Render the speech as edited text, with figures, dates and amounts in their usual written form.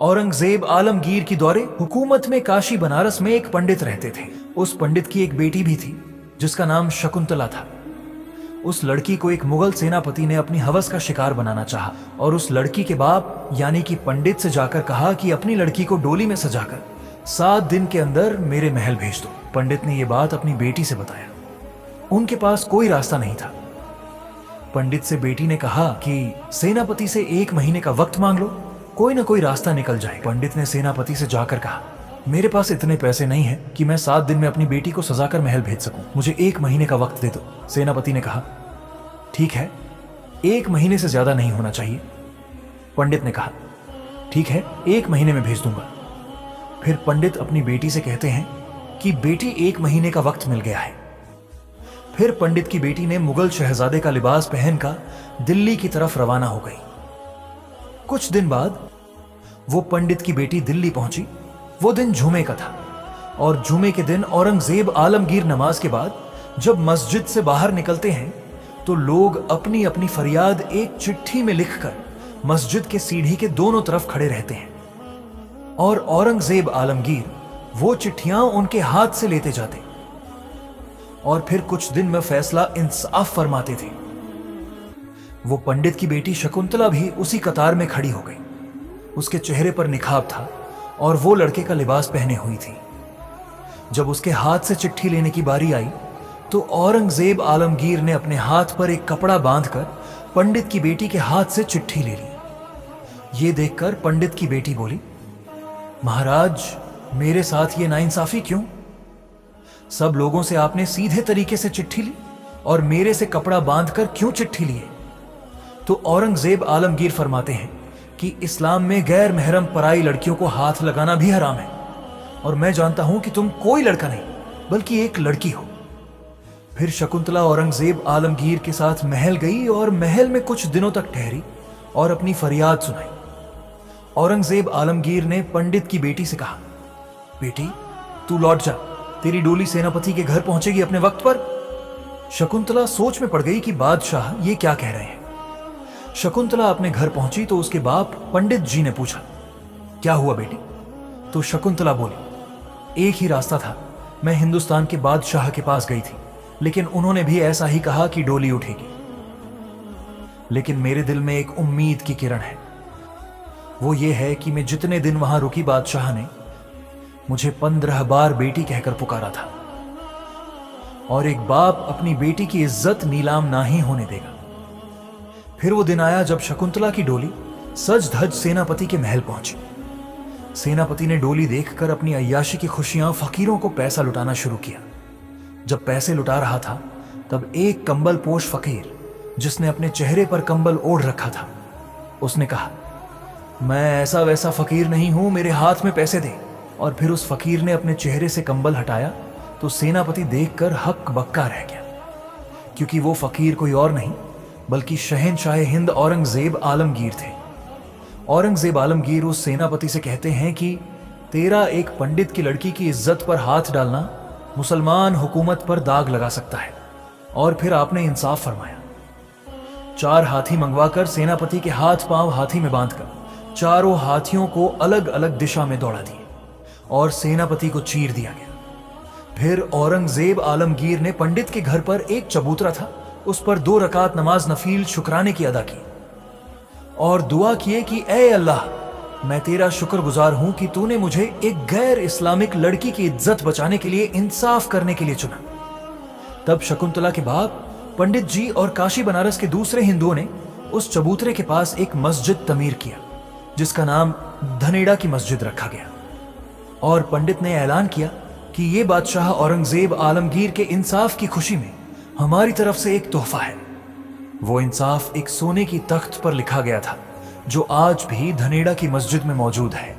औरंगजेब आलमगीर की दौरे हुकूमत में काशी बनारस में एक पंडित रहते थे। उस पंडित की एक बेटी भी थी जिसका नाम शकुंतला था। उस लड़की को एक मुगल सेनापति ने अपनी हवस का शिकार बनाना चाहा और उस लड़की के बाप यानी कि पंडित से जाकर कहा कि अपनी लड़की को डोली में सजाकर 7 दिन के अंदर मेरे महल भेज दो। पंडित ने यह बात अपनी बेटी से बताया। उनके पास कोई रास्ता नहीं था। पंडित से बेटी ने कहा कि सेनापति से 1 महीने का वक्त मांग लो, कोई ना कोई रास्ता निकल जाए। पंडित ने सेनापति से जाकर कहा, मेरे पास इतने पैसे नहीं हैं कि मैं 7 दिन में अपनी बेटी को सजाकर महल भेज सकूं, मुझे 1 महीने का वक्त दे दो। सेनापति ने कहा, ठीक है, 1 महीने से ज्यादा नहीं होना चाहिए। पंडित ने कहा, ठीक है, 1 महीने में भेज दूंगा। फिर पंडित अपनी बेटी से कहते हैं कि बेटी 1 महीने का वक्त मिल गया है। फिर पंडित की बेटी ने मुगल शहजादे का लिबास पहनकर दिल्ली की तरफ रवाना हो गई। कुछ दिन बाद वो पंडित की बेटी दिल्ली पहुंची। वो दिन जुमे का था और जुमे के दिन औरंगजेब आलमगीर नमाज के बाद जब मस्जिद से बाहर निकलते हैं तो लोग अपनी अपनी फरियाद एक चिट्ठी में लिखकर मस्जिद के सीढ़ी के दोनों तरफ खड़े रहते हैं और औरंगजेब आलमगीर वो चिट्ठियां उनके हाथ से लेते जाते और फिर कुछ दिन में फैसला इंसाफ फरमाते थे। वो पंडित की बेटी शकुंतला भी उसी कतार में खड़ी हो गई। उसके चेहरे पर निखाब था और वो लड़के का लिबास पहने हुई थी। जब उसके हाथ से चिट्ठी लेने की बारी आई तो औरंगजेब आलमगीर ने अपने हाथ पर एक कपड़ा बांधकर पंडित की बेटी के हाथ से चिट्ठी ले ली। ये देखकर पंडित की बेटी बोली, महाराज, मेरे साथ ये नाइंसाफी क्यों? सब लोगों से आपने सीधे तरीके से चिट्ठी ली और मेरे से कपड़ा बांधकर क्यों चिट्ठी लिए? तो औरंगजेब आलमगीर फरमाते हैं कि इस्लाम में गैर महरम पराई लड़कियों को हाथ लगाना भी हराम है और मैं जानता हूं कि तुम कोई लड़का नहीं बल्कि एक लड़की हो। फिर शकुंतला औरंगजेब आलमगीर के साथ महल गई और महल में कुछ दिनों तक ठहरी और अपनी फरियाद सुनाई। औरंगजेब आलमगीर ने पंडित की बेटी से कहा, बेटी, तू लौट जा, तेरी डोली सेनापति के घर पहुंचेगी अपने वक्त पर। शकुंतला सोच में पड़ गई कि बादशाह ये क्या कह रहे हैं। शकुंतला अपने घर पहुंची तो उसके बाप पंडित जी ने पूछा, क्या हुआ बेटी? तो शकुंतला बोली, एक ही रास्ता था, मैं हिंदुस्तान के बादशाह के पास गई थी, लेकिन उन्होंने भी ऐसा ही कहा कि डोली उठेगी। लेकिन मेरे दिल में एक उम्मीद की किरण है। वो ये है कि मैं जितने दिन वहां रुकी, बादशाह ने मुझे 15 बार बेटी कहकर पुकारा था और एक बाप अपनी बेटी की इज्जत नीलाम ना ही होने देगा। फिर वो दिन आया जब शकुंतला की डोली सज धज सेनापति के महल पहुंची। सेनापति ने डोली देखकर अपनी अय्याशी की खुशियां फकीरों को पैसा लुटाना शुरू किया। जब पैसे लुटा रहा था तब एक कंबल पोश फकीर, जिसने अपने चेहरे पर कंबल ओढ़ रखा था, उसने कहा, मैं ऐसा वैसा फकीर नहीं हूं, मेरे हाथ में पैसे दे। और फिर उस फकीर ने अपने चेहरे से कंबल हटाया तो सेनापति देखकर हक बक्का रह गया, क्योंकि वो फकीर कोई और नहीं बल्कि शहंशाह हिंद औरंगजेब आलमगीर थे। औरंगजेब आलमगीर उस सेनापति से कहते हैं कि तेरा एक पंडित की लड़की की इज्जत पर हाथ डालना मुसलमान हुकूमत पर दाग लगा सकता है। और फिर आपने इंसाफ फरमाया। 4 हाथी मंगवाकर सेनापति के हाथ पांव हाथी में बांधकर चारों हाथियों को अलग अलग दिशा में दौड़ा दिए और सेनापति को चीर दिया गया। फिर औरंगजेब आलमगीर ने पंडित के घर पर एक चबूतरा था, उस पर 2 रकात नमाज नफील शुक्राने की अदा की और दुआ किए कि ए अल्लाह, मैं तेरा शुक्रगुजार हूं कि तूने मुझे एक गैर इस्लामिक लड़की की इज्जत बचाने के लिए, इंसाफ करने के लिए चुना। तब शकुंतला के बाप पंडित जी और काशी बनारस के दूसरे हिंदुओं ने उस चबूतरे के पास एक मस्जिद तमीर किया जिसका नाम धनेड़ा की मस्जिद रखा गया और पंडित ने ऐलान किया कि यह बादशाह औरंगजेब आलमगीर के इंसाफ की खुशी में हमारी तरफ से एक तोहफा है। वो इंसाफ एक सोने की तख्त पर लिखा गया था जो आज भी धनेड़ा की मस्जिद में मौजूद है।